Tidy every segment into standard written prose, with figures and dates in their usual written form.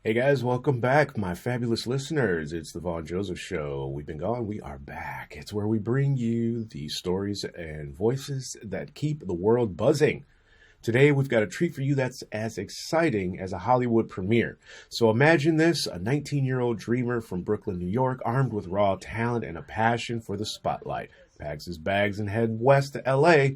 Hey guys, welcome back, my fabulous listeners. It's the Vaughn Joseph Show. We've been gone, we are back. It's where we bring you the stories and voices that keep the world buzzing. Today, we've got a treat for you that's as exciting as a Hollywood premiere. So imagine this, a 19-year-old dreamer from Brooklyn, New York, armed with raw talent and a passion for the spotlight, packs his bags and head west to LA.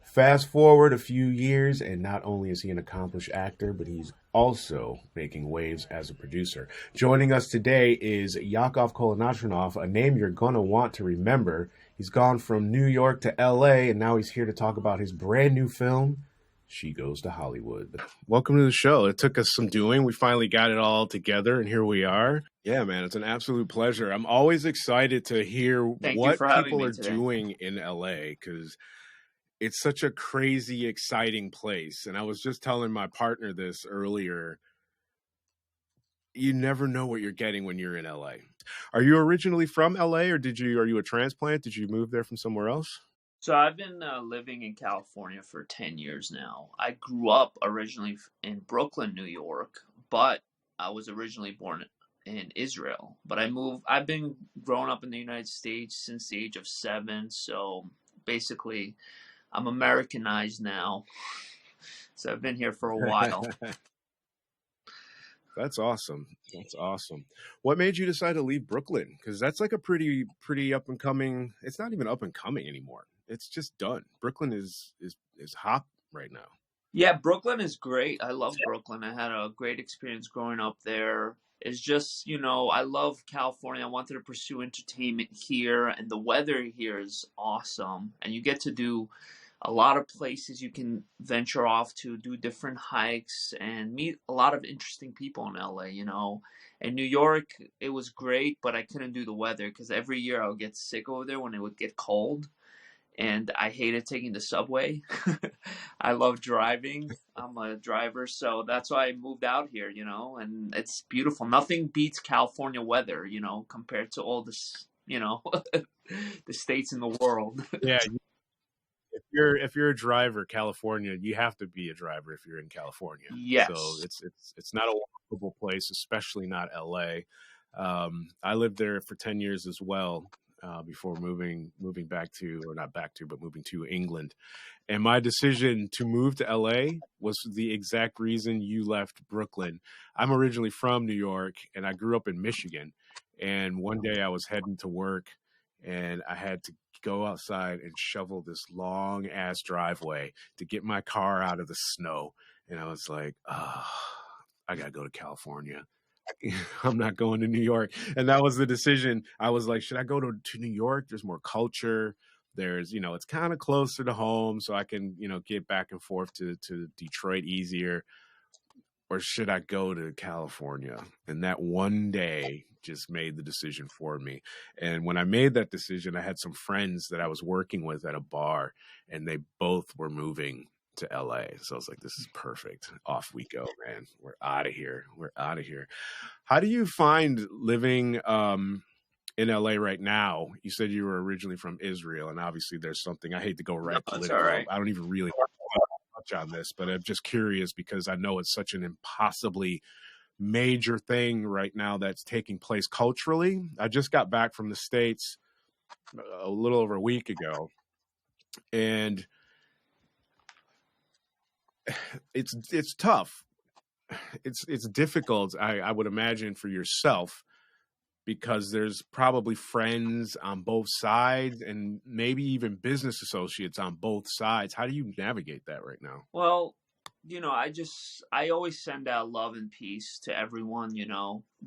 Fast forward a few years, and not only is he an accomplished actor, but he's also making waves as a producer. Joining us today is Yakov Kolontarov, a name you're going to want to remember. He's gone from New York to LA, and now he's here to talk about his brand new film, She Goes to Hollywood. Welcome to the show. It took us some doing. We finally got it all together, and here we are. Yeah, man, it's an absolute pleasure. I'm always excited to hear what people are doing in LA, because it's such a crazy, exciting place. And I was just telling my partner this earlier. You never know what you're getting when you're in LA. Are you originally from LA, or are you a transplant? Did you move there from somewhere else? So I've been living in California for 10 years now. I grew up originally in Brooklyn, New York, but I was originally born in Israel. But I've been growing up in the United States since the age of 7. So basically, I'm Americanized now. So I've been here for a while. That's awesome. That's awesome. What made you decide to leave Brooklyn? Because that's like a pretty up and coming. It's not even up and coming anymore. It's just done. Brooklyn is hot right now. Yeah, Brooklyn is great. I love Brooklyn. I had a great experience growing up there. It's just, I love California. I wanted to pursue entertainment here, and the weather here is awesome. And you get to do a lot of places you can venture off to, do different hikes, and meet a lot of interesting people in LA, In New York, it was great, but I couldn't do the weather because every year I would get sick over there when it would get cold. And I hated taking the subway. I love driving. I'm a driver, so that's why I moved out here, and it's beautiful. Nothing beats California weather, compared to all this, the states in the world. Yeah. If you're a driver, California, you have to be a driver if you're in California. Yes. So it's not a walkable place, especially not LA. I lived there for 10 years as well. Before moving back to, or not back to, but moving to England. And my decision to move to LA was the exact reason you left Brooklyn. I'm originally from New York, and I grew up in Michigan. And one day I was heading to work, and I had to go outside and shovel this long ass driveway to get my car out of the snow. And I was like, I got to go to California. I'm not going to New York. And that was the decision. I was like, should I go to New York? There's more culture. There's, it's kind of closer to home, so I can, get back and forth to Detroit easier. Or should I go to California? And that one day just made the decision for me. And when I made that decision, I had some friends that I was working with at a bar, and they both were moving to LA. So I was like, this is perfect. Off we go, man. We're out of here. How do you find living in LA right now? You said you were originally from Israel, and obviously there's something, I hate to go political. Right. I don't even really touch on this, but I'm just curious because I know it's such an impossibly major thing right now that's taking place culturally. I just got back from the States a little over a week ago, and it's tough. It's difficult, I would imagine, for yourself, because there's probably friends on both sides and maybe even business associates on both sides. How do you navigate that right now? Well, I always send out love and peace to everyone,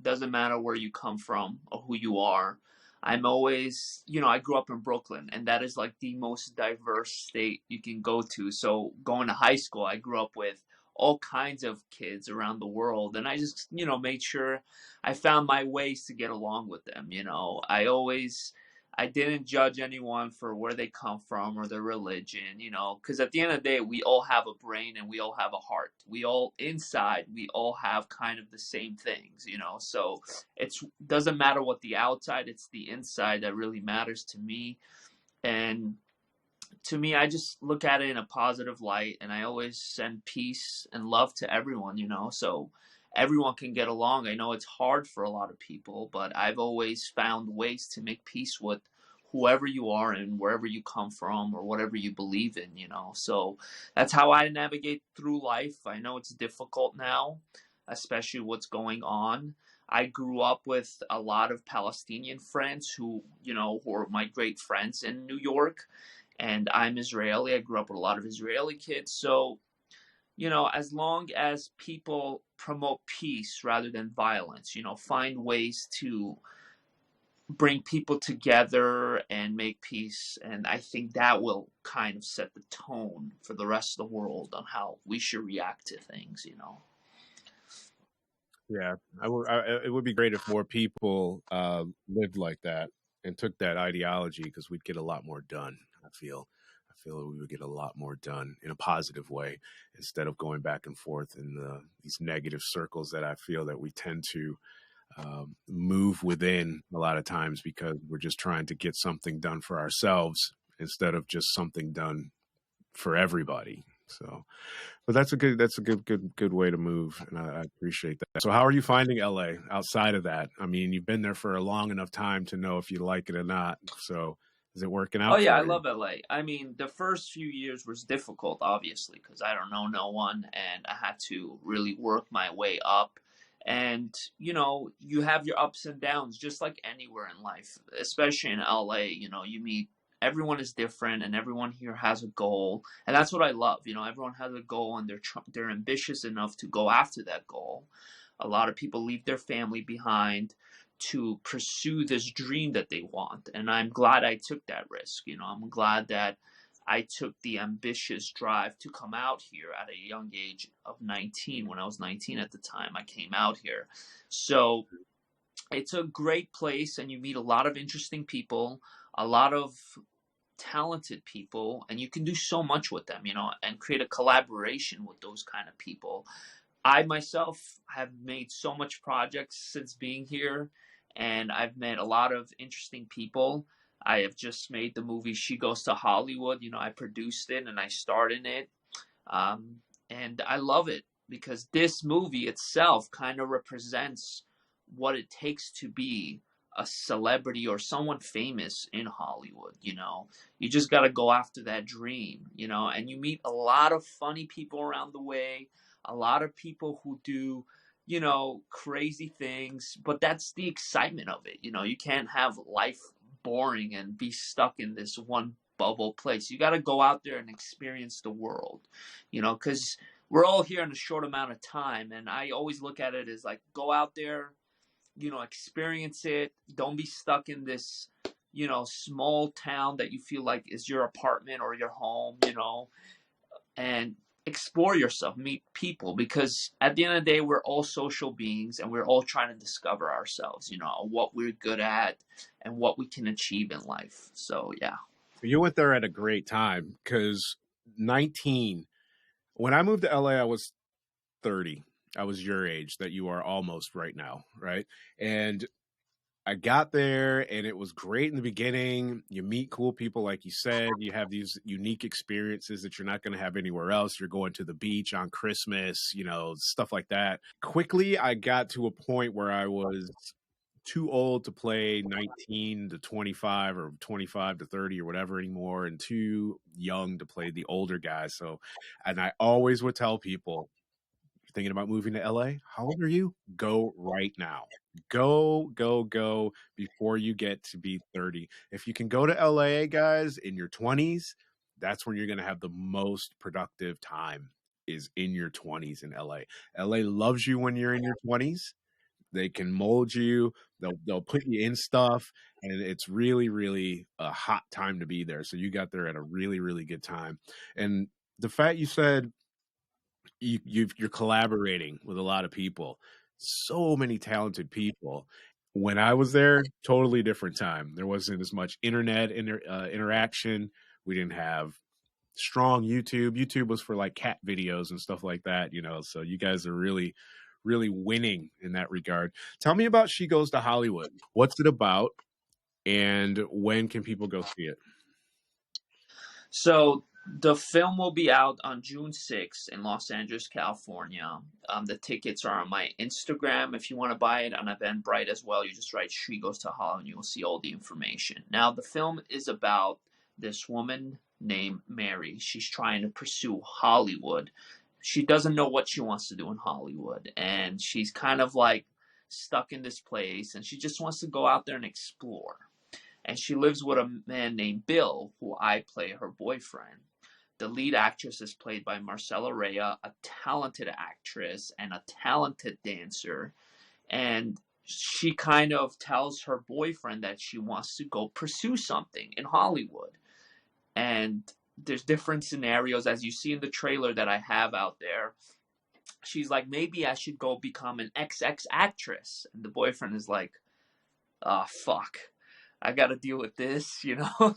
Doesn't matter where you come from or who you are. I'm always, I grew up in Brooklyn, and that is like the most diverse state you can go to. So going to high school, I grew up with all kinds of kids around the world, and I just, made sure I found my ways to get along with them. I didn't judge anyone for where they come from or their religion, because at the end of the day, we all have a brain and we all have a heart. We all have kind of the same things, so it doesn't matter what the outside, it's the inside that really matters to me. And to me, I just look at it in a positive light, and I always send peace and love to everyone, So everyone can get along. I know it's hard for a lot of people, but I've always found ways to make peace with whoever you are and wherever you come from or whatever you believe in, you know. So that's how I navigate through life. I know it's difficult now, especially what's going on. I grew up with a lot of Palestinian friends who, you know, who are my great friends in New York. And I'm Israeli. I grew up with a lot of Israeli kids. So, you know, as long as people promote peace rather than violence, you know, find ways to bring people together and make peace. And I think that will kind of set the tone for the rest of the world on how we should react to things, you know. Yeah, it would be great if more people lived like that and took that ideology, because we'd get a lot more done. I feel that we would get a lot more done in a positive way instead of going back and forth in these negative circles that I feel that we tend to move within a lot of times, because we're just trying to get something done for ourselves instead of just something done for everybody. So, but that's a good way to move, and I appreciate that. So, how are you finding LA outside of that? I mean, you've been there for a long enough time to know if you like it or not. So, is it working Oh out yeah, I for you? love LA. I mean, the first few years was difficult, obviously, because I don't know no one, and I had to really work my way up. And you know, you have your ups and downs, just like anywhere in life, especially in LA. You know, you meet everyone is different, and everyone here has a goal, and that's what I love. You know, everyone has a goal, and they're ambitious enough to go after that goal. A lot of people leave their family behind to pursue this dream that they want. And I'm glad I took that risk. You know, I'm glad that I took the ambitious drive to come out here at a young age of 19. When I was 19 at the time, I came out here. So it's a great place, and you meet a lot of interesting people, a lot of talented people, and you can do so much with them, you know, and create a collaboration with those kind of people. I myself have made so much projects since being here, and I've met a lot of interesting people. I have just made the movie She Goes to Hollywood. You know, I produced it and I starred in it. Um, and I love it because this movie itself kind of represents what it takes to be a celebrity or someone famous in Hollywood. You know, you just got to go after that dream, you know, and you meet a lot of funny people around the way, a lot of people who do, you know, crazy things, but that's the excitement of it. You know, you can't have life boring and be stuck in this one bubble place. You got to go out there and experience the world, you know, because we're all here in a short amount of time. And I always look at it as like, go out there, you know, experience it. Don't be stuck in this, you know, small town that you feel like is your apartment or your home, you know, and explore yourself, meet people, because at the end of the day, we're all social beings and we're all trying to discover ourselves, you know, what we're good at and what we can achieve in life. So, yeah. You went there at a great time, because 19. When I moved to LA, I was 30. I was your age that you are almost right now, right? And I got there and it was great in the beginning. You meet cool people, like you said. You have these unique experiences that you're not going to have anywhere else. You're going to the beach on Christmas, you know, stuff like that. Quickly, I got to a point where I was too old to play 19 to 25 or 25 to 30 or whatever anymore, and too young to play the older guys. So, and I always would tell people, thinking about moving to LA, how old are you? Go right now. Go before you get to be 30. If you can go to LA, guys, in your 20s, that's when you're going to have the most productive time, is in your 20s in LA. LA loves you when you're in your 20s. They can mold you. They'll put you in stuff, and it's really, really a hot time to be there. So you got there at a really, really good time. And the fact you said you're collaborating with a lot of people, so many talented people. When I was there, totally different time. There wasn't as much internet interaction. We didn't have strong YouTube was for like cat videos and stuff like that, you know. So you guys are really, really winning in that regard. Tell me about She Goes to Hollywood. What's it about, and when can people go see it? So The film will be out on June 6th in Los Angeles, California. The tickets are on my Instagram. If you want to buy it on Eventbrite as well, you just write She Goes to Hollywood and you will see all the information. Now, the film is about this woman named Mary. She's trying to pursue Hollywood. She doesn't know what she wants to do in Hollywood. And she's kind of like stuck in this place. And she just wants to go out there and explore. And she lives with a man named Bill, who I play her boyfriend. The lead actress is played by Marcella Raya, a talented actress and a talented dancer. And she kind of tells her boyfriend that she wants to go pursue something in Hollywood. And there's different scenarios, as you see in the trailer that I have out there. She's like, maybe I should go become an XX actress. And the boyfriend is like, oh, fuck. I got to deal with this, you know,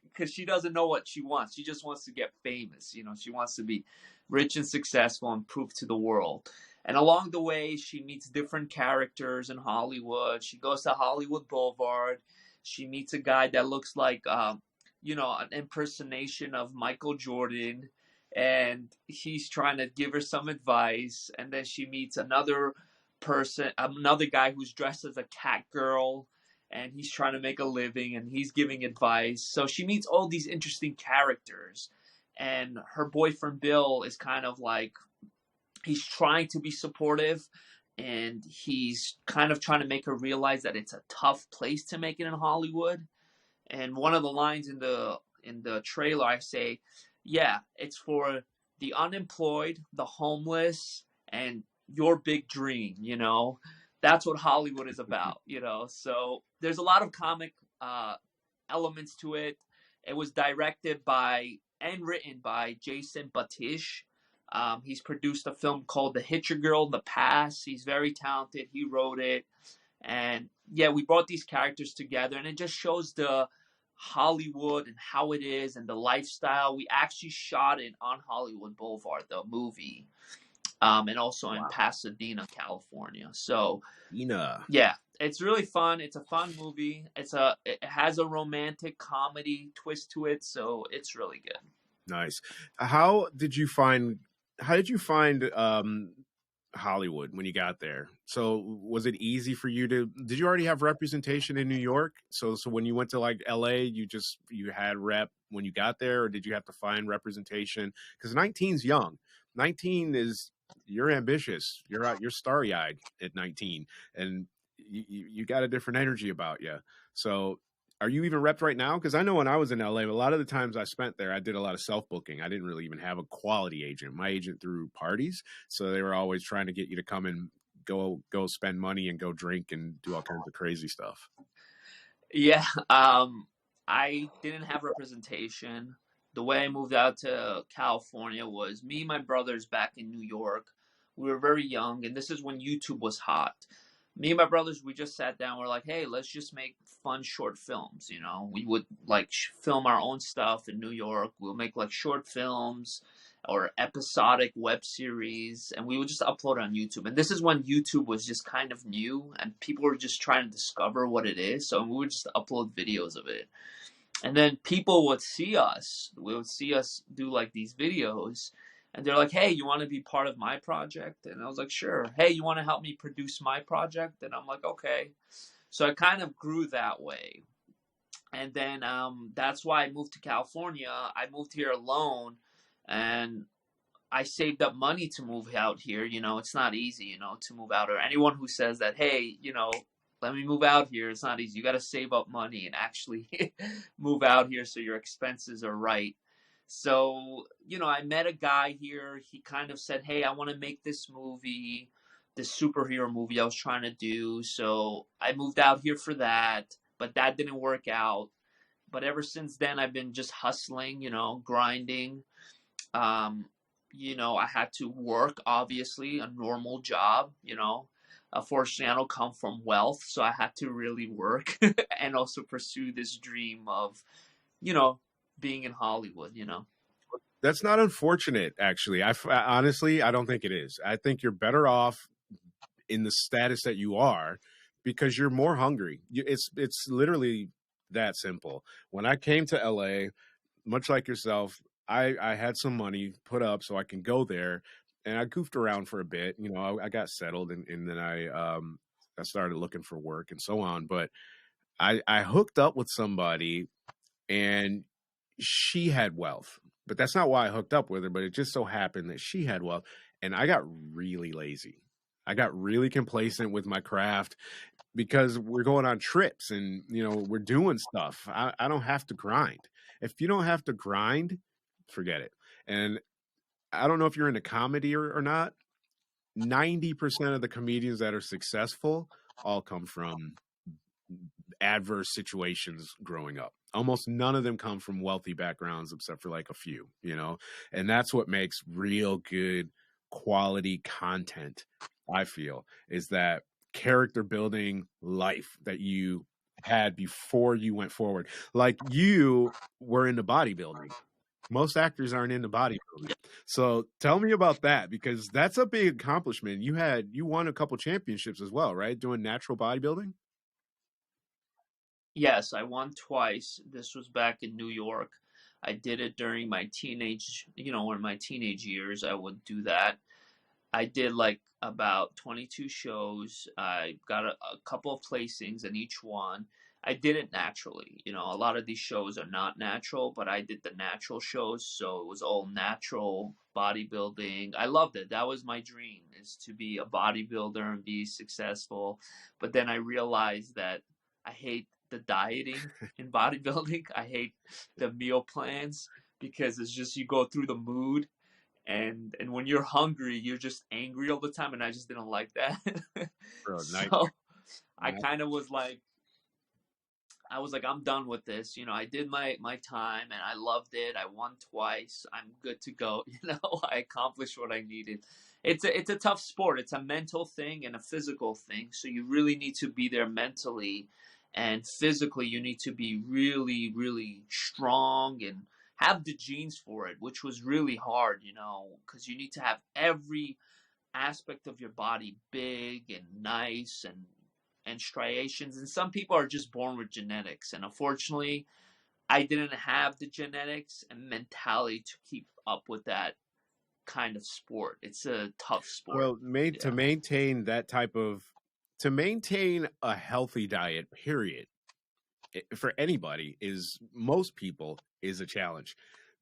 because she doesn't know what she wants. She just wants to get famous. You know, she wants to be rich and successful and prove to the world. And along the way, she meets different characters in Hollywood. She goes to Hollywood Boulevard. She meets a guy that looks like, you know, an impersonation of Michael Jordan. And he's trying to give her some advice. And then she meets another guy who's dressed as a cat girl. And he's trying to make a living, and he's giving advice. So she meets all these interesting characters. And her boyfriend, Bill, is kind of like, he's trying to be supportive, and he's kind of trying to make her realize that it's a tough place to make it in Hollywood. And one of the lines in the trailer, I say, yeah, it's for the unemployed, the homeless, and your big dream, you know? That's what Hollywood is about, you know? So there's a lot of comic elements to it. It was directed by and written by Jason Batish. He's produced a film called The Hitcher Girl in the past. He's very talented. He wrote it. And yeah, we brought these characters together, and it just shows the Hollywood and how it is and the lifestyle. We actually shot it on Hollywood Boulevard, the movie. And also in Pasadena, California. So, yeah, it's really fun. It's a fun movie. It has a romantic comedy twist to it, so it's really good. Nice. How did you find Hollywood when you got there? So was it easy for you did you already have representation in New York? So when you went to like LA, you had rep when you got there, or did you have to find representation? Because 19's young. 19 is, you're ambitious. You're starry-eyed at 19, and you got a different energy about you. So are you even repped right now? Because I know when I was in LA, a lot of the times I spent there, I did a lot of self-booking. I didn't really even have a quality agent. My agent threw parties, so they were always trying to get you to come and go spend money and go drink and do all kinds of crazy stuff. Yeah, I didn't have representation. The way I moved out to California was me and my brothers back in New York. We were very young, and this is when YouTube was hot. Me and my brothers, we just sat down. We're like, hey, let's just make fun short films, you know? We would, like, film our own stuff in New York. We'll make, like, short films or episodic web series, and we would just upload it on YouTube. And this is when YouTube was just kind of new, and people were just trying to discover what it is. So we would just upload videos of it. And then people would see us. We would see us do like these videos. And they're like, hey, you want to be part of my project? And I was like, sure. Hey, you want to help me produce my project? And I'm like, okay. So I kind of grew that way. And then that's why I moved to California. I moved here alone. And I saved up money to move out here. You know, it's not easy, you know, to move out. Or anyone who says that, hey, you know, let me move out here, it's not easy. You got to save up money and actually move out here so your expenses are right. So, you know, I met a guy here. He kind of said, hey, I want to make this movie, this superhero movie I was trying to do. So I moved out here for that, but that didn't work out. But ever since then, I've been just hustling, you know, grinding. You know, I had to work, obviously, a normal job, you know. Unfortunately, I don't come from wealth, so I had to really work and also pursue this dream of, you know, being in Hollywood, you know. That's not unfortunate, actually. Honestly, I don't think it is. I think you're better off in the status that you are because you're more hungry. It's literally that simple. When I came to LA, much like yourself, I had some money put up so I can go there, and I goofed around for a bit. You know, I got settled, and then I started looking for work and so on. But I hooked up with somebody, and she had wealth. But that's not why I hooked up with her. But it just so happened that she had wealth, and I got really lazy. I got really complacent with my craft because we're going on trips and we're doing stuff. I don't have to grind. If you don't have to grind, forget it. And I don't know if you're into comedy or not. 90% of the comedians that are successful all come from adverse situations growing up. Almost none of them come from wealthy backgrounds except for like a few, and that's what makes real good quality content, I feel, is that character building life that you had before you went forward. Like you were into bodybuilding. Most actors aren't into bodybuilding. So tell me about that, because that's a big accomplishment. You won a couple championships as well, right? Doing natural bodybuilding? Yes, I won twice. This was back in New York. I did it during my teenage, in my teenage years, I would do that. I did like about 22 shows. I got a couple of placings in each one. I did it naturally. A lot of these shows are not natural, but I did the natural shows, so it was all natural bodybuilding. I loved it. That was my dream, is to be a bodybuilder and be successful. But then I realized that I hate the dieting in bodybuilding. I hate the meal plans because it's just you go through the mood, and when you're hungry, you're just angry all the time, and I just didn't like that. Bro, So I kind of was like, I'm done with this. I did my time and I loved it. I won twice. I'm good to go. I accomplished what I needed. It's a tough sport. It's a mental thing and a physical thing. So you really need to be there mentally and physically. You need to be really, really strong and have the genes for it, which was really hard, because you need to have every aspect of your body big and nice and striations. And some people are just born with genetics. And unfortunately, I didn't have the genetics and mentality to keep up with that kind of sport. It's a tough sport. Well, to maintain a healthy diet, period, for anybody, most people, is a challenge.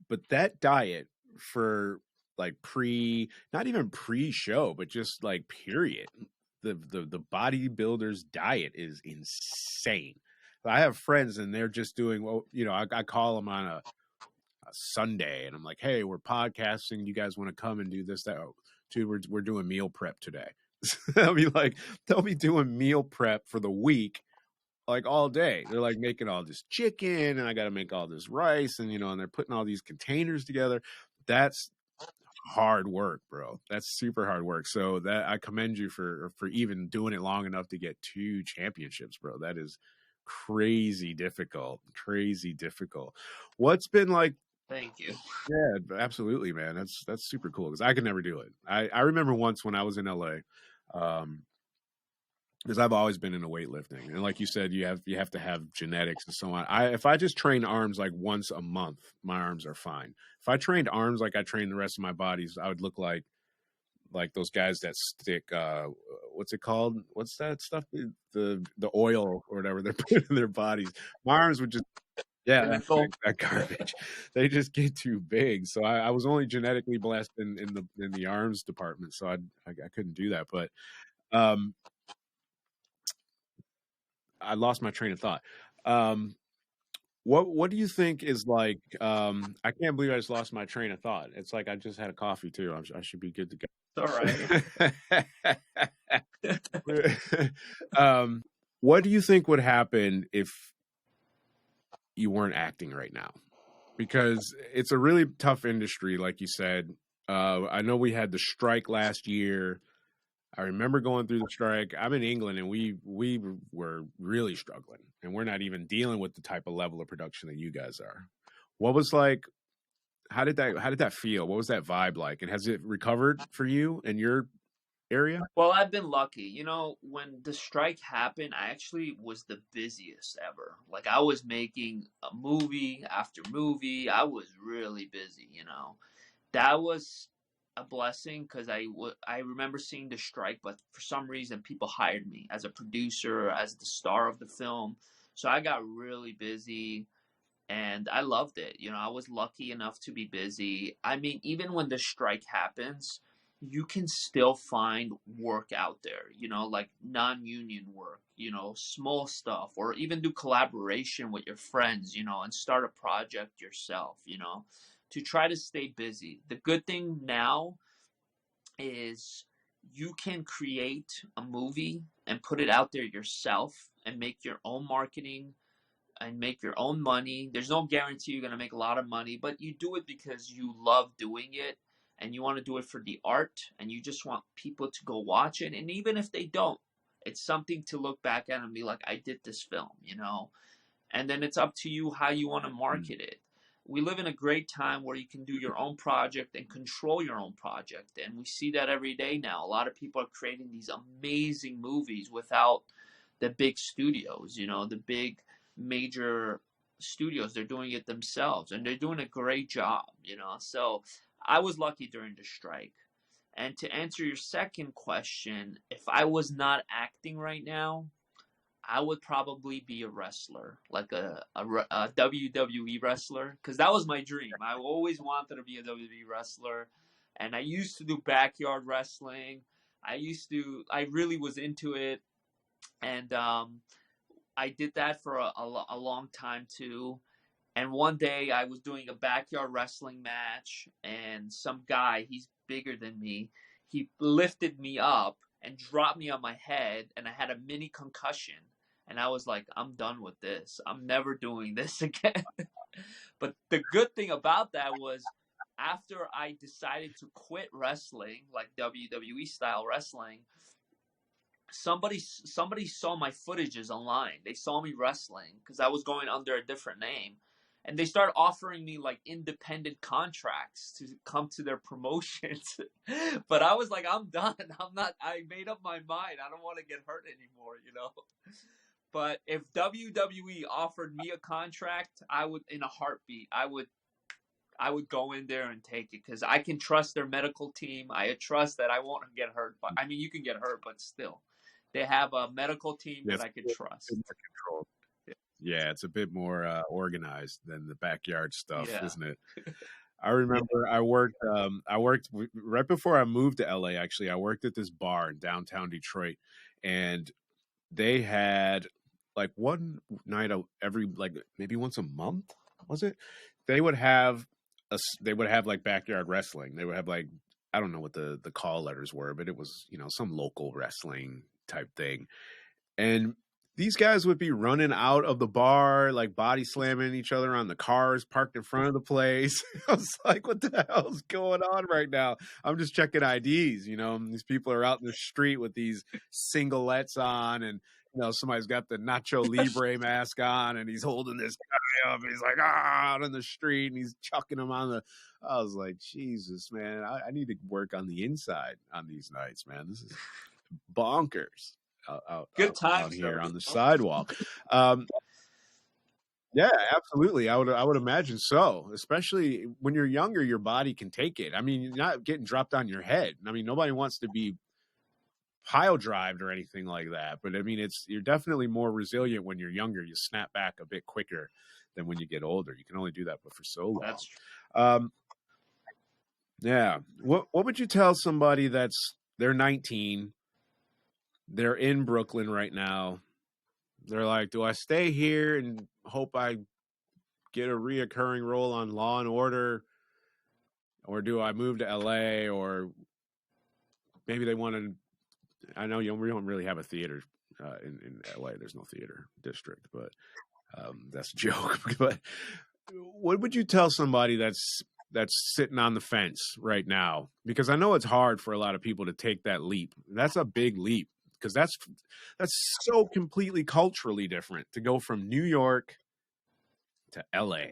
But that diet for like not even pre-show, but just like period, the bodybuilder's diet is insane. I have friends and they're just doing, well, I call them on a Sunday and I'm like, hey, we're podcasting. You guys want to come and do this, that? Oh, dude, we're doing meal prep today. they'll be doing meal prep for the week, like all day. They're like making all this chicken and I got to make all this rice and, and they're putting all these containers together. That's hard work, bro. That's super hard work. So that I commend you for even doing it long enough to get 2 championships, bro. That is crazy difficult. What's been like? Thank you. Yeah, absolutely, man. That's super cool because I could never do it. I remember once when I was in LA, because I've always been into weightlifting, and like you said, you have to have genetics and so on. If I just train arms like once a month, my arms are fine. If I trained arms like I trained the rest of my bodies, I would look like those guys that stick what's it called? What's that stuff? The oil or whatever they're putting in their bodies. My arms would just that garbage. They just get too big. So I was only genetically blessed in the arms department, so I couldn't do that. But I lost my train of thought. What do you think is like? I can't believe I just lost my train of thought. It's like I just had a coffee too. I should be good to go. All right. What do you think would happen if you weren't acting right now? Because it's a really tough industry, like you said. I know we had the strike last year. I remember going through the strike. I'm in England, and we were really struggling, and we're not even dealing with the type of level of production that you guys are. What was like? How did that feel? What was that vibe like? And has it recovered for you and your area? Well, I've been lucky. When the strike happened, I actually was the busiest ever. Like, I was making a movie after movie. I was really busy. That was a blessing because I remember seeing the strike, but for some reason, people hired me as a producer, as the star of the film. So I got really busy and I loved it. I was lucky enough to be busy. I mean, even when the strike happens, you can still find work out there, like non-union work, small stuff, or even do collaboration with your friends, and start a project yourself, to try to stay busy. The good thing now is you can create a movie and put it out there yourself and make your own marketing and make your own money. There's no guarantee you're going to make a lot of money, but you do it because you love doing it and you want to do it for the art and you just want people to go watch it. And even if they don't, it's something to look back at and be like, I did this film, and then it's up to you how you want to market it. We live in a great time where you can do your own project and control your own project. And we see that every day now. A lot of people are creating these amazing movies without the big studios, the big major studios. They're doing it themselves and they're doing a great job, So I was lucky during the strike. And to answer your second question, if I was not acting right now, I would probably be a wrestler, like a WWE wrestler, because that was my dream. I always wanted to be a WWE wrestler, and I used to do backyard wrestling. I really was into it, and I did that for a long time too. And one day I was doing a backyard wrestling match, and some guy, he's bigger than me, he lifted me up and dropped me on my head, and I had a mini concussion. And I was like, I'm done with this. I'm never doing this again. But the good thing about that was after I decided to quit wrestling, like WWE style wrestling, somebody saw my footages online. They saw me wrestling because I was going under a different name. And they started offering me like independent contracts to come to their promotions. But I was like, I'm done. I made up my mind. I don't want to get hurt anymore, But if WWE offered me a contract, I would, in a heartbeat, I would go in there and take it because I can trust their medical team. I trust that I won't get hurt. But I mean, you can get hurt, but still, they have a medical team that I can trust. Yeah, it's a bit more organized than the backyard stuff, isn't it? I remember I worked right before I moved to LA. Actually, I worked at this bar in downtown Detroit, and they had like one night every like maybe once a month, was it? They would have like backyard wrestling. They would have like, I don't know what the call letters were, but it was, some local wrestling type thing. And these guys would be running out of the bar, like body slamming each other on the cars parked in front of the place. I was like, what the hell's going on right now? I'm just checking IDs, these people are out in the street with these singlets on, and somebody's got the Nacho Libre mask on, and he's holding this guy up, and he's like, out in the street, and he's chucking him on the. I was like, Jesus, man, I need to work on the inside on these nights, man. This is bonkers. Good times out here on the sidewalk. Yeah, absolutely. I would imagine so. Especially when you're younger, your body can take it. I mean, you're not getting dropped on your head. I mean, nobody wants to be pile drived or anything like that. But I mean, you're definitely more resilient when you're younger. You snap back a bit quicker than when you get older. You can only do that but for so long. That's true. Yeah. What would you tell somebody they're 19? They're in Brooklyn right now. They're like, do I stay here and hope I get a reoccurring role on Law and Order? Or do I move to LA? Or maybe they want to, I know we don't really have a theater in LA. There's no theater district, but that's a joke. But what would you tell somebody that's sitting on the fence right now? Because I know it's hard for a lot of people to take that leap. That's a big leap. Because that's so completely culturally different to go from New York to LA.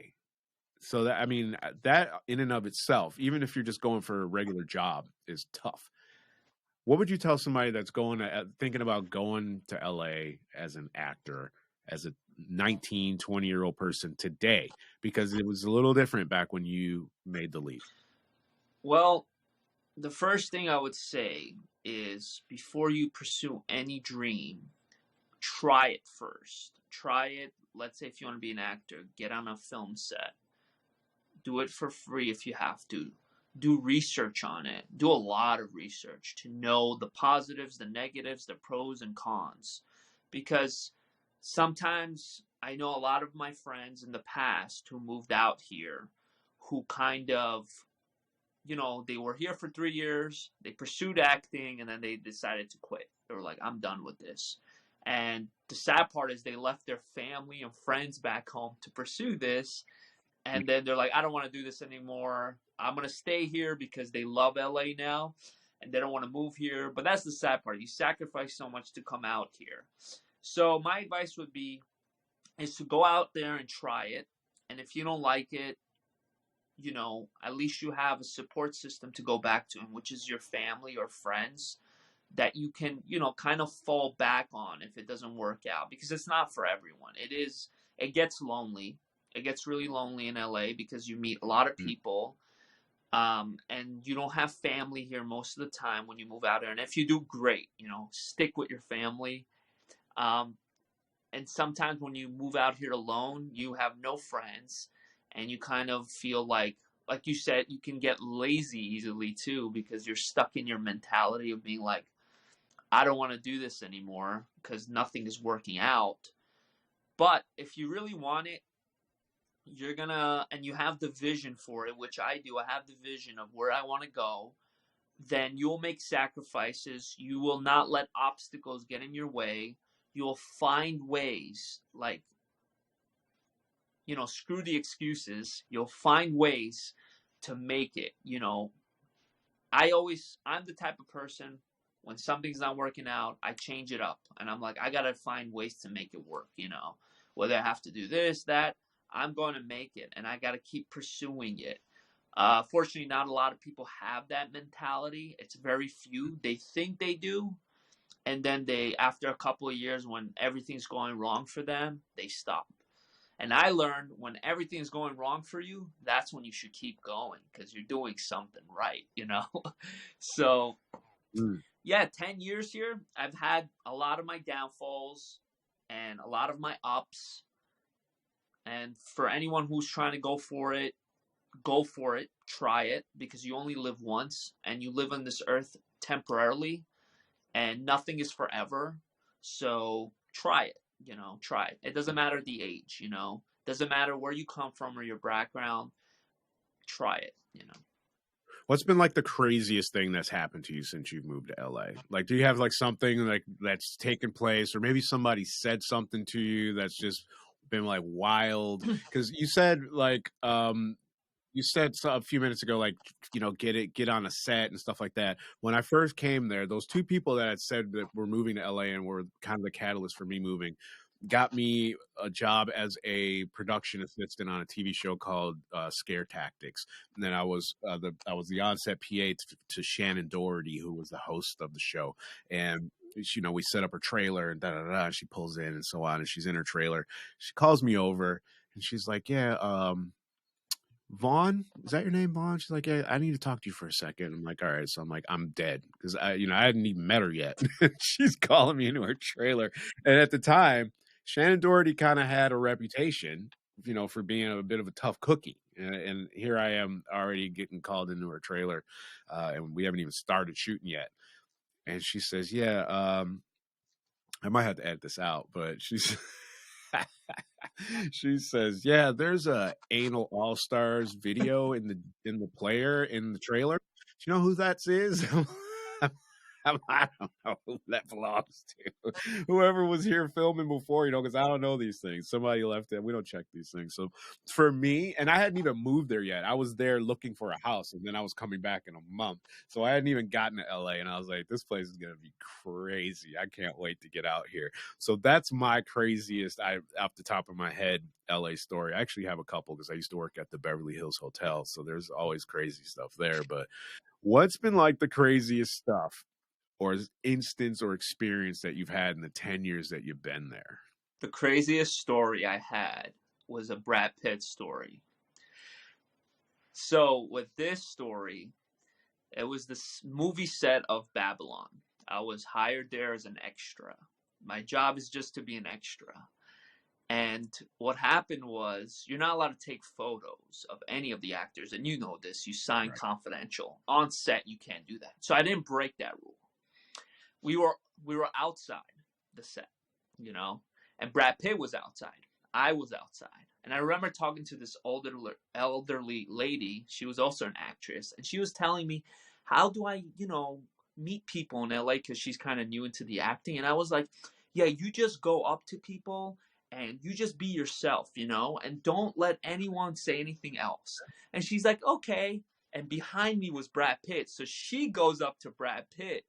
So that, I mean, that in and of itself, even if you're just going for a regular job, is tough. What would you tell somebody that's thinking about going to LA as an actor, as a 19, 20-year-old person today? Because it was a little different back when you made the leap. Well, the first thing I would say is before you pursue any dream, try it first. Try it. Let's say if you want to be an actor, get on a film set. Do it for free if you have to. Do research on it. Do a lot of research to know the positives, the negatives, the pros and cons. Because sometimes I know a lot of my friends in the past who moved out here who kind of, they were here for 3 years, they pursued acting, and then they decided to quit. They were like, I'm done with this. And the sad part is they left their family and friends back home to pursue this. And then they're like, I don't want to do this anymore. I'm going to stay here because they love LA now and they don't want to move here. But that's the sad part. You sacrifice so much to come out here. So my advice would be is to go out there and try it. And if you don't like it, at least you have a support system to go back to, which is your family or friends that you can, kind of fall back on if it doesn't work out, because it's not for everyone. It gets lonely. It gets really lonely in LA because you meet a lot of people, and you don't have family here most of the time when you move out here. And if you do, great, stick with your family. And sometimes when you move out here alone, you have no friends, and you kind of feel like you said, you can get lazy easily too, because you're stuck in your mentality of being like, I don't want to do this anymore because nothing is working out. But if you really want it, and you have the vision for it, which I do. I have the vision of where I want to go. Then you'll make sacrifices. You will not let obstacles get in your way. You'll find ways, like, screw the excuses. You'll find ways to make it. I'm the type of person, when something's not working out, I change it up. And I'm like, I got to find ways to make it work, whether I have to do this, that. I'm going to make it, and I got to keep pursuing it. Fortunately, not a lot of people have that mentality. It's very few. They think they do, and then after a couple of years, when everything's going wrong for them, they stop. And I learned when everything's going wrong for you, that's when you should keep going, because you're doing something right, So, yeah, 10 years here, I've had a lot of my downfalls and a lot of my ups. And for anyone who's trying to go for it, try it, because you only live once, and you live on this earth temporarily, and nothing is forever. So try it, try it. It doesn't matter the age, doesn't matter where you come from or your background. Try it, What's been like the craziest thing that's happened to you since you've moved to LA? Like, do you have like something like that's taken place, or maybe somebody said something to you that's just been like wild? Because you said a few minutes ago, like, get on a set and stuff like that. When I first came there, those two people that had said that were moving to LA and were kind of the catalyst for me moving got me a job as a production assistant on a TV show called Scare Tactics. And then I was the on-set PA to Shannon Doherty, who was the host of the show. And we set up her trailer and and she pulls in and so on, and she's in her trailer. She calls me over and she's like, yeah, Vaughn, is that your name, Vaughn? She's like, yeah, I need to talk to you for a second. I'm like, all right. So I'm like, I'm dead, because I hadn't even met her yet. She's calling me into her trailer. And at the time, Shannon Doherty kind of had a reputation, for being a bit of a tough cookie. And here I am already getting called into her trailer, and we haven't even started shooting yet. And she says, yeah, I might have to edit this out, but she says, yeah, there's a Anal All-Stars video in the player in the trailer. Do you know who that is? I don't know who that belongs to. Whoever was here filming before, because I don't know these things. Somebody left it. We don't check these things. So for me, and I hadn't even moved there yet. I was there looking for a house, and then I was coming back in a month. So I hadn't even gotten to LA, and I was like, this place is going to be crazy. I can't wait to get out here. So that's my craziest, off the top of my head, LA story. I actually have a couple, because I used to work at the Beverly Hills Hotel. So there's always crazy stuff there. But what's been like the craziest stuff or instance or experience that you've had in the 10 years that you've been there? The craziest story I had was a Brad Pitt story. So with this story, it was this movie set of Babylon. I was hired there as an extra. My job is just to be an extra. And what happened was, you're not allowed to take photos of any of the actors. And you know this, you sign confidential. On set, you can't do that. So I didn't break that rule. We were outside the set, you know, and Brad Pitt was outside. I was outside. And I remember talking to this elderly lady. She was also an actress. And she was telling me, how do I, you know, meet people in LA? Because she's kind of new into the acting. And I was like, yeah, you just go up to people and you just be yourself, you know, and don't let anyone say anything else. And she's like, okay. And behind me was Brad Pitt. So she goes up to Brad Pitt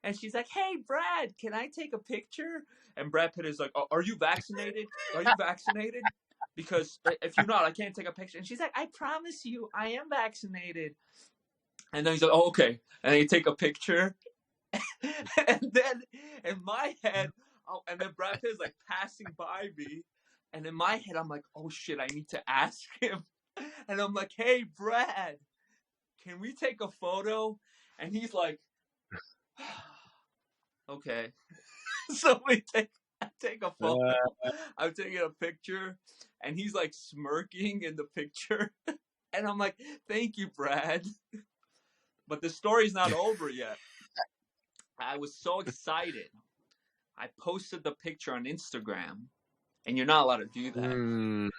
and she's like, hey, Brad, can I take a picture? And Brad Pitt is like, oh, are you vaccinated? Are you vaccinated? Because if you're not, I can't take a picture. And she's like, I promise you, I am vaccinated. And then he's like, oh, okay. And then you take a picture. And then in my head, and then Brad Pitt is like passing by me. And in my head, I'm like, oh shit, I need to ask him. And I'm like, hey, Brad, can we take a photo? And he's like, okay. So I take a photo. I'm taking a picture. And he's like smirking in the picture. And I'm like, thank you, Brad. But the story's not over yet. I was so excited. I posted the picture on Instagram, and you're not allowed to do that.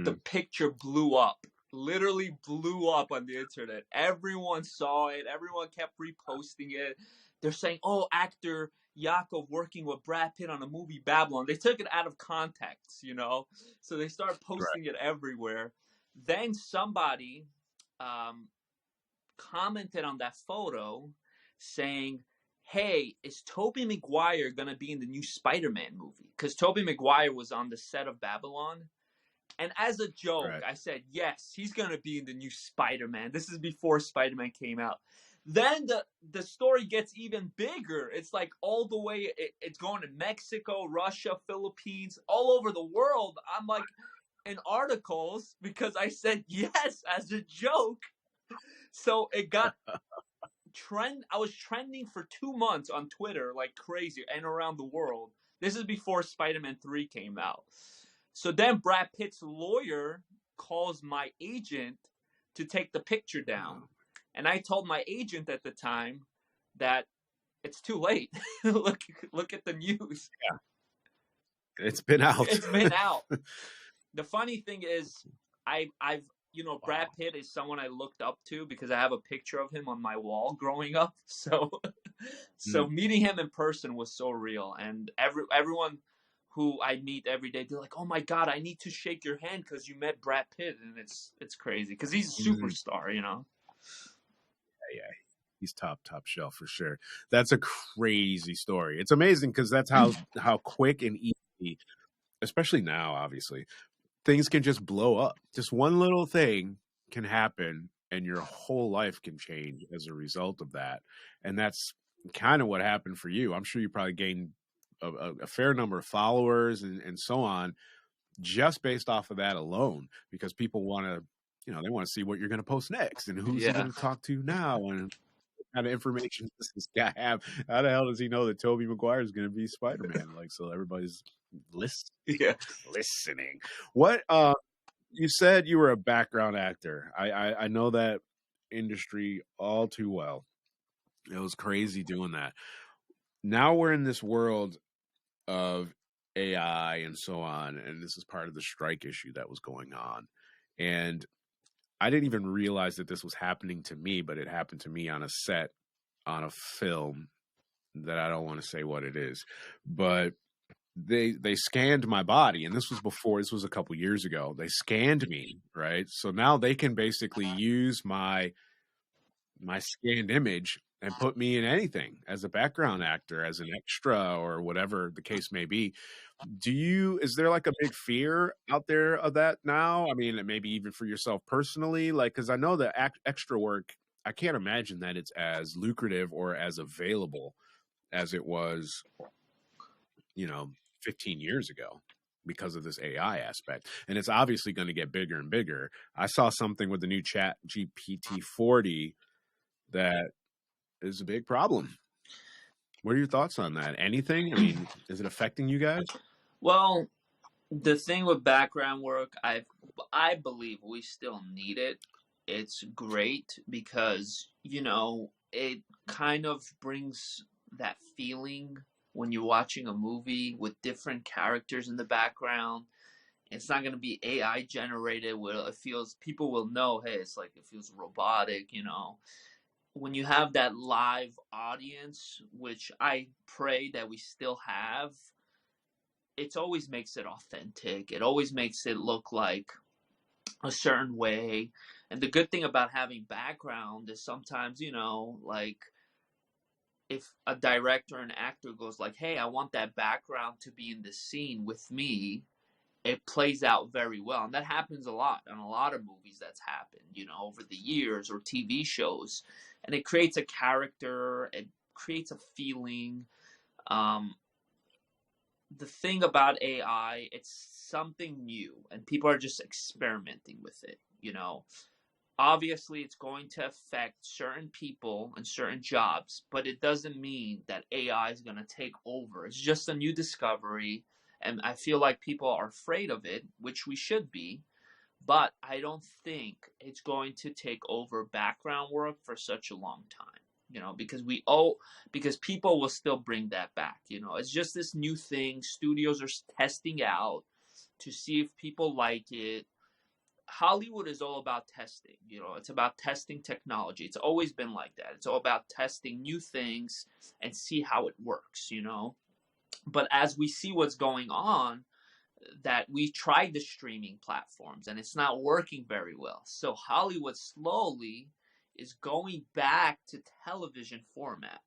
The picture blew up, literally blew up on the internet. Everyone saw it. Everyone kept reposting it. They're saying, oh, actor Yakov working with Brad Pitt on a movie Babylon. They took it out of context, you know? So they started posting it everywhere. Then somebody commented on that photo saying, hey, is Tobey Maguire going to be in the new Spider-Man movie? Because Tobey Maguire was on the set of Babylon. And as a joke, I said, yes, he's going to be in the new Spider-Man. This is before Spider-Man came out. Then the story gets even bigger. It's like all the way, it's going to Mexico, Russia, Philippines, all over the world. I'm like in articles because I said yes as a joke. So it got... I was trending for 2 months on Twitter like crazy and around the world. This is before Spider-Man 3 came out. So then Brad Pitt's lawyer calls my agent to take the picture down. And I told my agent at the time that it's too late. Look at the news. Yeah. It's been out. It's been out. The funny thing is I've you know, Brad Pitt is someone I looked up to because I have a picture of him on my wall growing up. So meeting him in person was so real. And everyone who I meet every day, they're like, oh my God, I need to shake your hand because you met Brad Pitt. And it's crazy because he's a superstar, you know? Yeah. He's top shelf for sure. That's a crazy story. It's amazing because that's how quick and easy, especially now, obviously, things can just blow up. Just one little thing can happen and your whole life can change as a result of that. And that's kind of what happened for you. I'm sure you probably gained a fair number of followers and so on just based off of that alone, because people want to, you know, they want to see what you're going to post next and who's he going to talk to now and what kind of information does this guy have? How the hell does he know that Tobey Maguire is going to be Spider-Man? Like, so everybody's listening. What you said you were a background actor. I know that industry all too well. It was crazy doing that. Now we're in this world of AI and so on, and this is part of the strike issue that was going on. And I didn't even realize that this was happening to me, but it happened to me on a set on a film that I don't want to say what it is, but they scanned my body, and this was a couple years ago. They scanned me, right? So now they can basically use my scanned image and put me in anything as a background actor, as an extra, or whatever the case may be. Is there like a big fear out there of that now? I mean, maybe even for yourself personally, like, because I know that extra work I can't imagine that it's as lucrative or as available as it was, 15 years ago because of this AI aspect. And it's obviously going to get bigger and bigger. I saw something with the new Chat GPT 40 that is a big problem. What are your thoughts on that? Anything? I mean, is it affecting you guys? Well, the thing with background work, I believe we still need it. It's great because, it kind of brings that feeling when you're watching a movie with different characters in the background. It's not going to be AI generated where it feels, people will know, hey, it feels robotic, When you have that live audience, which I pray that we still have, it always makes it authentic. It always makes it look like a certain way. And the good thing about having background is sometimes, if a director or an actor goes like, hey, I want that background to be in the scene with me, it plays out very well. And that happens a lot in a lot of movies that's happened, over the years, or TV shows. And it creates a character, it creates a feeling. The thing about AI, it's something new, and people are just experimenting with it, Obviously, it's going to affect certain people and certain jobs, but it doesn't mean that AI is going to take over. It's just a new discovery, and I feel like people are afraid of it, which we should be, but I don't think it's going to take over background work for such a long time, because people will still bring that back. It's just this new thing studios are testing out to see if people like it. Hollywood is all about testing. It's about testing technology. It's always been like that. It's all about testing new things and see how it works, But as we see what's going on, that we tried the streaming platforms and it's not working very well. So Hollywood slowly is going back to television format,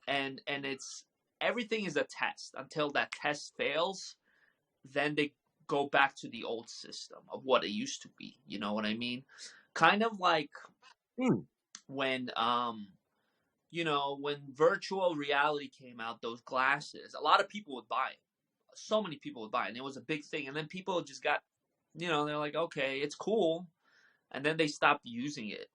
and it's, everything is a test. Until that test fails, then they go back to the old system of what it used to be. You know what I mean? Kind of like when when virtual reality came out, those glasses, a lot of people would buy it. So many people would buy it, and it was a big thing. And then people just got, they're like, okay, it's cool. And then they stopped using it.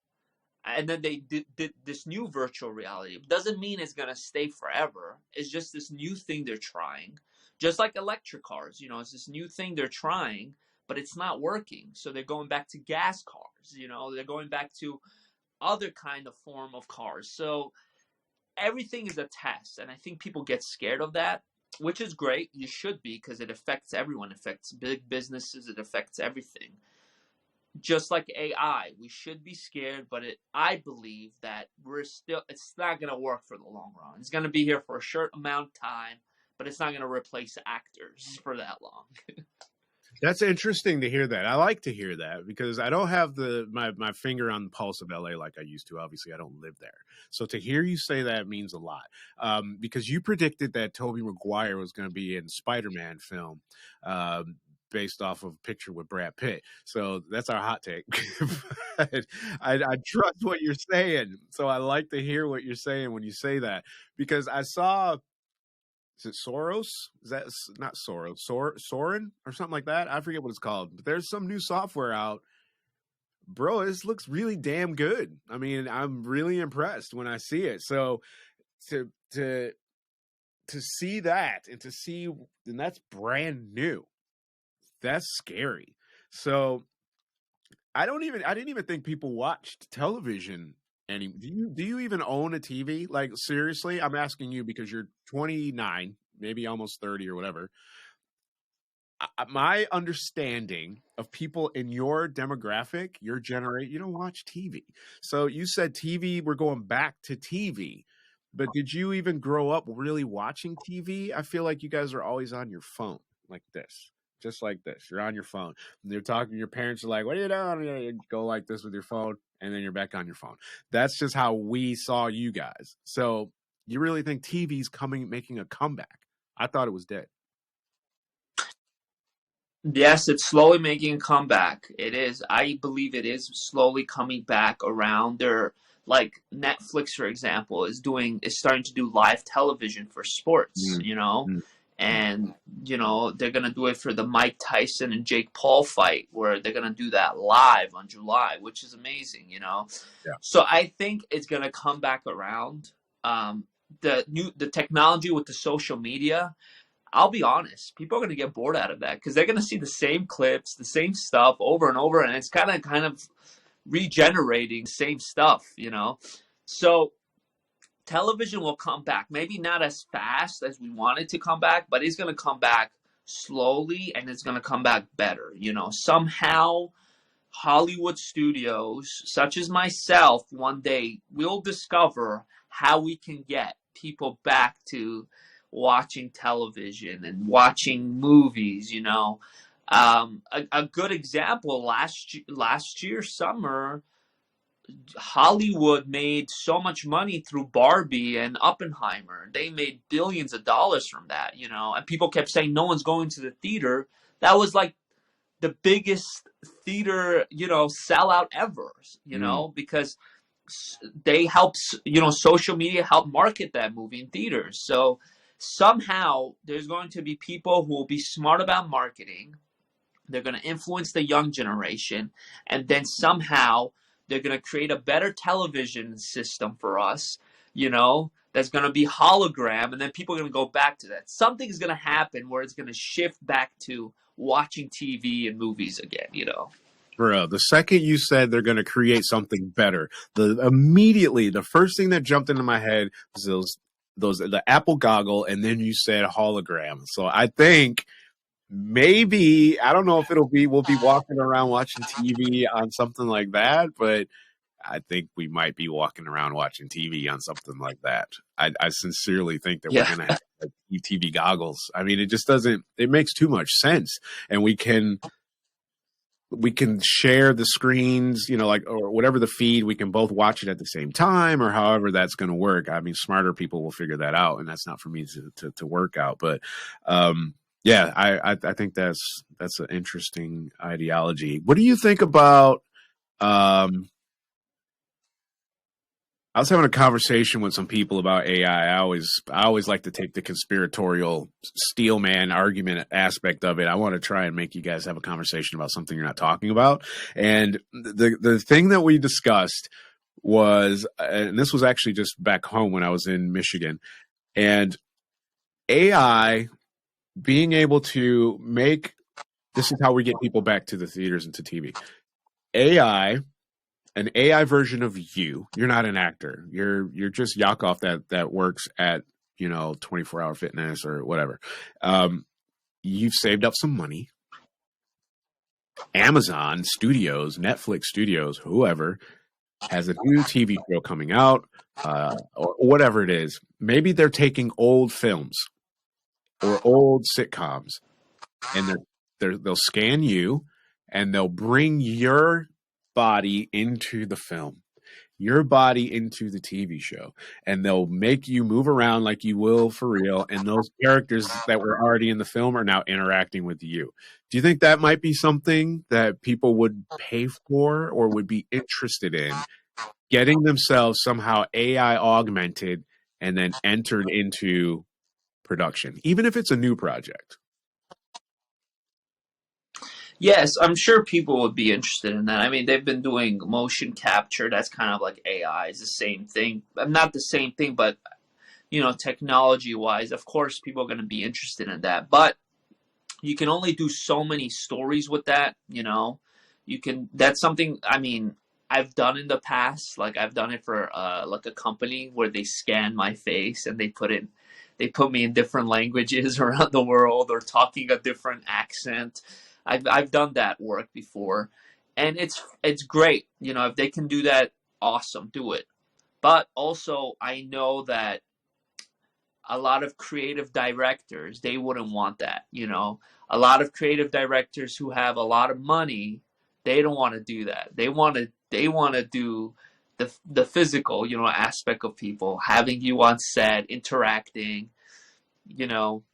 And then they did this new virtual reality. It doesn't mean it's going to stay forever. It's just this new thing they're trying. Just like electric cars, it's this new thing they're trying, but it's not working. So they're going back to gas cars, they're going back to other kind of form of cars. So everything is a test. And I think people get scared of that, which is great. You should be, because it affects everyone. It affects big businesses. It affects everything. Just like AI, we should be scared, but I believe that it's not going to work for the long run. It's going to be here for a short amount of time, but it's not going to replace actors for that long. That's interesting to hear that. I like to hear that because I don't have my finger on the pulse of LA like I used to. Obviously, I don't live there. So to hear you say that means a lot, because you predicted that Tobey Maguire was going to be in Spider-Man film, based off of a picture with Brad Pitt. So that's our hot take. I trust what you're saying. So I like to hear what you're saying when you say that, because I saw, is it Soros? Is that not Soros? Soren or something like that? I forget what it's called. But there's some new software out. Bro, this looks really damn good. I mean, I'm really impressed when I see it. So to see that and that's brand new. That's scary. So I didn't even think people watched television any. Do you even own a TV? Like, seriously, I'm asking you because you're 29, maybe almost 30 or whatever. My understanding of people in your demographic, your generation, you don't watch TV. So you said TV, we're going back to TV. But did you even grow up really watching TV? I feel like you guys are always on your phone like this. Just like this. You're on your phone. And they're talking, your parents are like, what are you doing? You go like this with your phone, and then you're back on your phone. That's just how we saw you guys. So you really think TV's making a comeback? I thought it was dead. Yes, it's slowly making a comeback. It is. I believe it is slowly coming back around. They're like Netflix, for example, is starting to do live television for sports, Mm, you know, mm, mm. and they're gonna do it for the Mike Tyson and Jake Paul fight, where they're gonna do that live on July, which is amazing, you know. Yeah. So I think it's gonna come back around. The technology with the social media, I'll be honest, people are going to get bored out of that because they're going to see the same clips, the same stuff over and over, and it's kind of regenerating same stuff, you know. So television will come back, maybe not as fast as we want it to come back, but it's going to come back slowly, and it's going to come back better, you know. Somehow Hollywood studios, such as myself, one day will discover how we can get people back to watching television and watching movies, you know. A good example, last year summer, Hollywood made so much money through Barbie and Oppenheimer. They made billions of dollars from that, you know. And people kept saying no one's going to the theater. That was like the biggest theater, you know, sellout ever, you know, because they helped, you know, social media helped market that movie in theaters. So somehow there's going to be people who will be smart about marketing. They're going to influence the young generation, and then somehow they're going to create a better television system for us, you know, that's going to be hologram, and then people are going to go back to that. Something's going to happen where it's going to shift back to watching TV and movies again, you know. Bro, the second you said they're going to create something better, immediately the first thing that jumped into my head was the Apple goggle, and then you said hologram. So I think maybe, I don't know if we'll be walking around watching TV on something like that, but I think we might be walking around watching TV on something like that. I sincerely think that we're going to have like, TV goggles. I mean, it makes too much sense. And we can share the screens, you know, like, or whatever the feed, we can both watch it at the same time, or however that's going to work. I mean, smarter people will figure that out, and that's not for me to work out. But yeah, I think that's an interesting ideology. What do you think about I was having a conversation with some people about AI. I always like to take the conspiratorial steel man argument aspect of it. I want to try and make you guys have a conversation about something you're not talking about. And the thing that we discussed was, and this was actually just back home when I was in Michigan, and AI being able to make, this is how we get people back to the theaters and to TV. An AI version of you. You're not an actor. You're just Yakov that works at, you know, 24-hour fitness or whatever. You've saved up some money. Amazon Studios, Netflix Studios, whoever has a new TV show coming out, or whatever it is. Maybe they're taking old films or old sitcoms, and they'll scan you, and they'll bring your body into the film, your body into the TV show, and they'll make you move around like you will for real, and those characters that were already in the film are now interacting with you. Do you think that might be something that people would pay for or would be interested in, getting themselves somehow AI augmented and then entered into production, even if it's a new project? Yes, I'm sure people would be interested in that. I mean, they've been doing motion capture. That's kind of like AI. It's the same thing. Not the same thing, but, you know, technology-wise, of course, people are going to be interested in that. But you can only do so many stories with that, you know. That's something, I mean, I've done in the past. Like, I've done it for, like, a company where they scan my face and they put me in different languages around the world, or talking a different accent. I've done that work before, and it's great. You know, if they can do that, awesome, do it. But also, I know that a lot of creative directors, they wouldn't want that. You know, a lot of creative directors who have a lot of money, they don't want to do that. They want to do the physical, you know, aspect of people, having you on set, interacting, you know.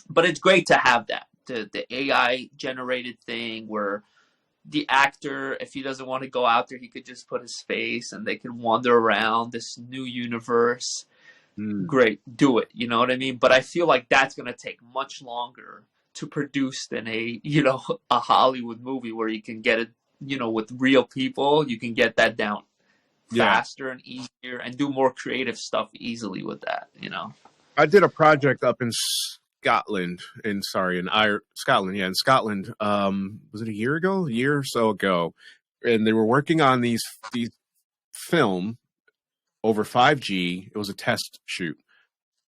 But it's great to have that. the AI generated thing where the actor, if he doesn't want to go out there, he could just put his face and they can wander around this new universe. Great, do it. You know what I mean? But I feel like that's going to take much longer to produce than a a Hollywood movie where you can get it with real people. You can get that down faster and easier and do more creative stuff easily with that. I did a project up in Scotland, in Scotland. Yeah, in Scotland. Was it a year or so ago? And they were working on these film over 5G. It was a test shoot.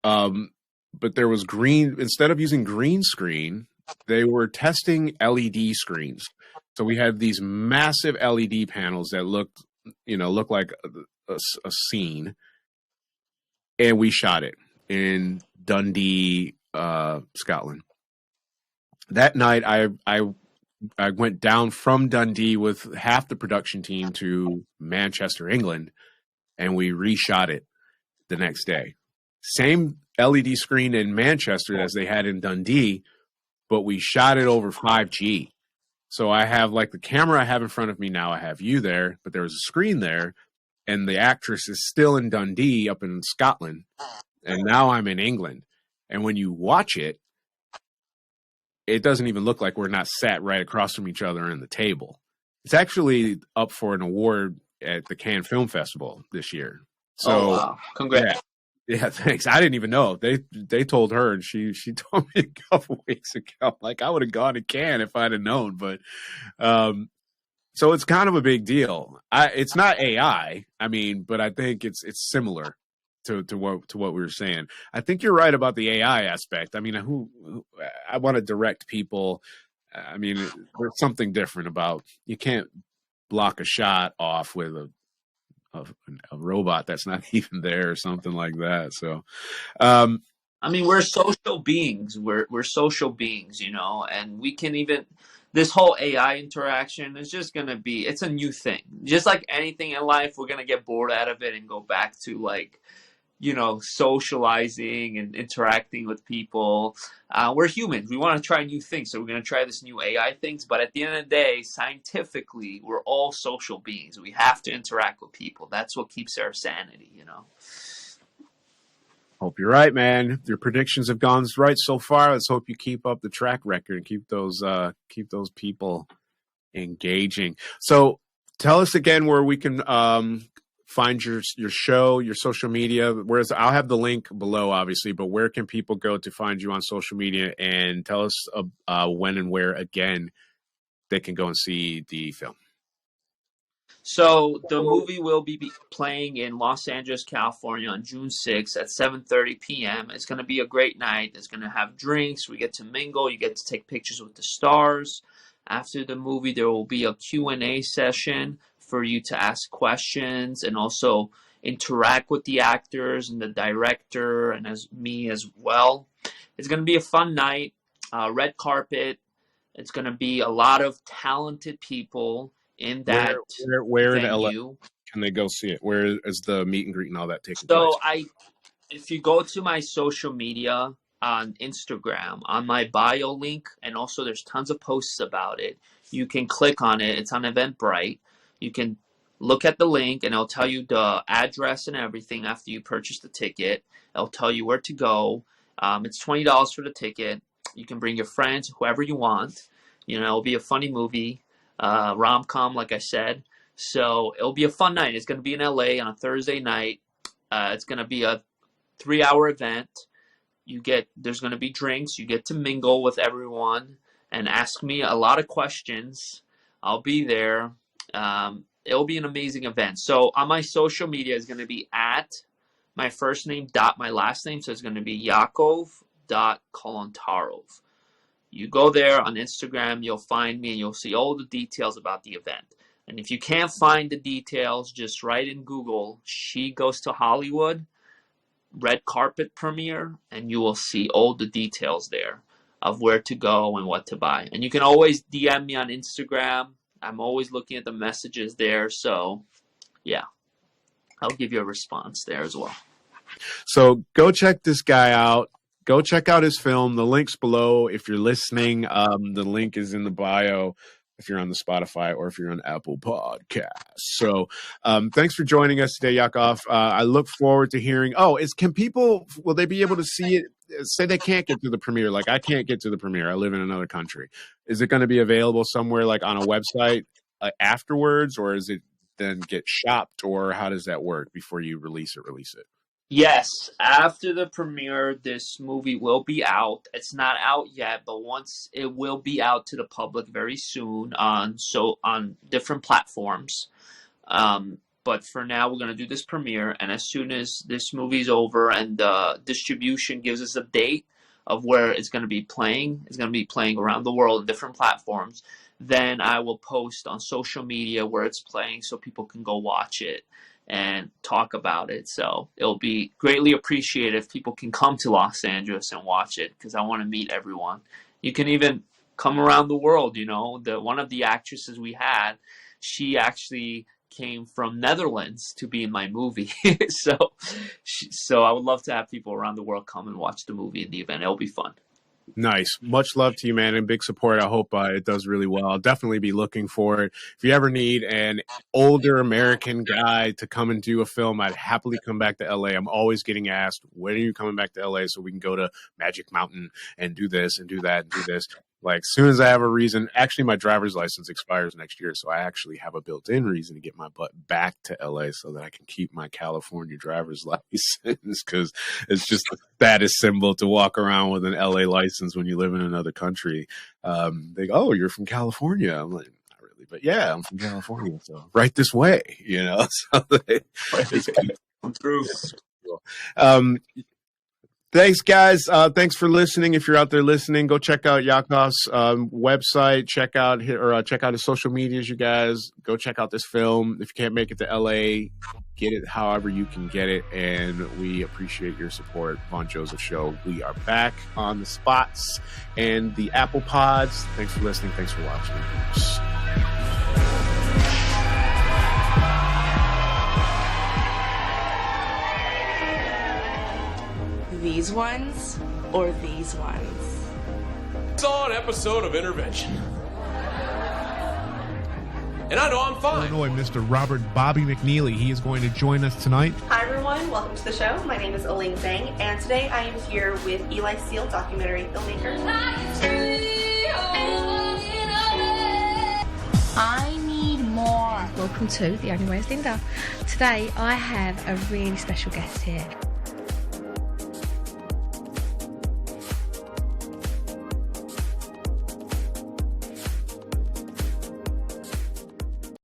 But there was instead of using green screen, they were testing LED screens. So we had these massive LED panels that looked like a scene, and we shot it in Dundee, Scotland. That night, I went down from Dundee with half the production team to Manchester, England, and we reshot it the next day. Same LED screen in Manchester as they had in Dundee, but we shot it over 5G. So I have the camera I have in front of me now. I have you there, but there was a screen there, and the actress is still in Dundee up in Scotland, and now I'm in England. And when you watch it, it doesn't even look like we're not sat right across from each other in the table. It's actually up for an award at the Cannes Film Festival this year. So, wow. Congrats. Yeah, thanks. I didn't even know. They told her, and she told me a couple weeks ago. I would have gone to Cannes if I'd have known. But so it's kind of a big deal. It's not AI. But I think it's similar to what we were saying. I think you're right about the AI aspect. Who I want to direct people. There's something different about you can't block a shot off with a robot that's not even there or something like that. So we're social beings. We're social beings, and we can even this whole AI interaction is just gonna be it's a new thing. Just like anything in life, we're gonna get bored out of it and go back to socializing and interacting with people. We're humans. We want to try new things. So we're going to try this new AI things. But at the end of the day, scientifically, we're all social beings. We have to interact with people. That's what keeps our sanity, Hope you're right, man. Your predictions have gone right so far. Let's hope you keep up the track record and keep those people engaging. So tell us again where we can find your show, your social media. I'll have the link below, obviously, but where can people go to find you on social media? And tell us when and where, again, they can go and see the film. So the movie will be playing in Los Angeles, California on June 6th at 7:30 p.m. It's going to be a great night. It's going to have drinks. We get to mingle. You get to take pictures with the stars. After the movie, there will be a Q&A session for you to ask questions and also interact with the actors and the director and me as well. It's going to be a fun night, red carpet. It's going to be a lot of talented people in that where venue. in LA can they go see it? Where is the meet and greet and all that taking place? So if you go to my social media on Instagram, on my bio link, and also there's tons of posts about it, you can click on it. It's on Eventbrite. You can look at the link and it'll tell you the address and everything after you purchase the ticket. It'll tell you where to go. It's $20 for the ticket. You can bring your friends, whoever you want. It'll be a funny movie, rom-com, like I said. So it'll be a fun night. It's going to be in LA on a Thursday night. It's going to be a 3-hour event. There's going to be drinks. You get to mingle with everyone and ask me a lot of questions. I'll be there. It'll be an amazing event. So on my social media is going to be at my first name dot my last name. So it's going to be Yakov.Kolontarov. You go there on Instagram, you'll find me and you'll see all the details about the event. And if you can't find the details, just write in Google, She Goes to Hollywood, red carpet premiere, and you will see all the details there of where to go and what to buy. And you can always DM me on Instagram. I'm always looking at the messages there. So, yeah, I'll give you a response there as well. So go check this guy out. go check out his film. The link's below. If you're listening, the link is in the bio if you're on the Spotify or if you're on Apple Podcasts. So thanks for joining us today, Yakov. I look forward to hearing. Will they be able to see it? Say they can't get to the premiere. Like, I can't get to the premiere. I live in another country. Is it going to be available somewhere like on a website afterwards, or is it then get shopped, or how does that work before you release it? Yes, after the premiere, this movie will be out. It's not out yet, but once it will be out to the public very soon on different platforms. But for now, we're going to do this premiere, and as soon as this movie's over and the distribution gives us a date of where it's going to be playing around the world on different platforms, then I will post on social media where it's playing so people can go watch it and talk about it. So it'll be greatly appreciated if people can come to Los Angeles and watch it, because I want to meet everyone. You can even come around the world. One of the actresses we had, she actually came from Netherlands to be in my movie. so I would love to have people around the world come and watch the movie in the event. It'll be fun. Nice. Much love to you, man, and big support. I hope it does really well. I'll definitely be looking for it. If you ever need an older American guy to come and do a film, I'd happily come back to LA. I'm always getting asked, when are you coming back to LA so we can go to Magic Mountain and do this and do that and do this? Like, as soon as I have a reason, actually my driver's license expires next year, so I actually have a built-in reason to get my butt back to LA so that I can keep my California driver's license, because it's just a status symbol to walk around with an LA license when you live in another country. They go, "Oh, you're from California." I'm like, not really, but yeah, I'm from California, so right this way, So it's I'm through. Cool. Thanks, guys. Thanks for listening. If you're out there listening, go check out Yakov's website. Check out his social medias, you guys. Go check out this film. If you can't make it to LA, get it however you can get it. And we appreciate your support. Von Joseph Show. We are back on the spots and the Apple Pods. Thanks for listening. Thanks for watching. Peace. These ones or these ones? Saw an episode of Intervention. And I know I'm fine. Illinois, Mr. Robert Bobby McNeely. He is going to join us tonight. Hi everyone, welcome to the show. My name is Elaine Zhang, and today I am here with Eli Seal, documentary filmmaker. I need more. Welcome to The Only Way is Linda. Today I have a really special guest here.